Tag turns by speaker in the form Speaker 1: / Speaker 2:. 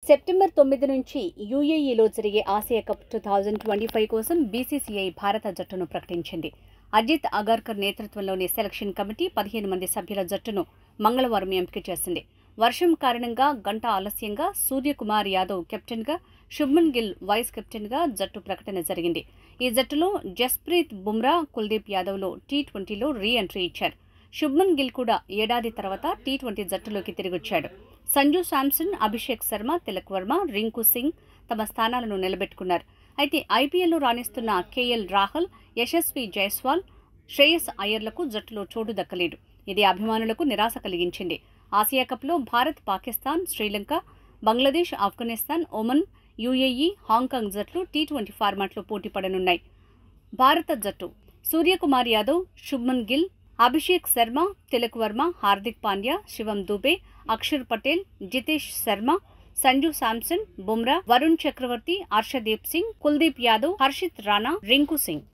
Speaker 1: September 9 నుంచి యూఏఈలో జరిగే Asia cup 2025 కోసం బీసీసీఐ భారత జట్టును ప్రకటించింది. అజిత్ అగర్కర్ నేతృత్వంలోని సెలక్షన్ కమిటీ 15 మంది సభ్యుల జట్టును మంగళవారం ఎంపిక చేసింది. వర్షం కారణంగా గంట ఆలస్యంగా సూర్యకుమార్ యాదవ్ కెప్టెన్గా, శుభ్మన్ గిల్ వైస్ కెప్టెన్గా జట్టు ప్రకటన జరిగింది. ఈ జట్టులో జస్ప్రీత్ బుమ్రా, కుల్దీప్ యాదవ్లో టీ20లో రీ ఎంట్రీ ఇచ్చారు. శుభ్మన్ గిల్ కూడా ఏడాది తర్వాత టీ20 జట్టులోకి తిరిగొచ్చాడు. సంజు శాంసన్, అభిషేక్ శర్మ, తిలక్ వర్మ, రింకు సింగ్ తమ స్థానాలను నిలబెట్టుకున్నారు. అయితే ఐపీఎల్లో రాణిస్తున్న కేఎల్ రాహుల్, యశస్వి జైస్వాల్, శ్రేయస్ అయ్యర్లకు జట్టులో చోటు దక్కలేదు. ఇది అభిమానులకు నిరాశ కలిగించింది. ఆసియా కప్లో Bharat, Pakistan, Sri Lanka, Bangladesh, Afghanistan, Oman, UAE, Hong Kong జట్లు టీ20 ఫార్మాట్లో పోటీ పడనున్నాయి. భారత జట్టు సూర్యకుమార్ యాదవ్, శుభ్మన్ గిల్, అభిషేక్ శర్మ, తిలక్ వర్మ, హార్దిక్ పాండ్యా, శివం దూబే, అక్షర్ పటేల్, జితేష్ శర్మ, సంజు శాంసన్, బుమ్రా, వరుణ్ చక్రవర్తి, హర్షదీప్ సింగ్, కుల్దీప్ యాదవ్, హర్షిత్ రాణా, రింకు సింగ్.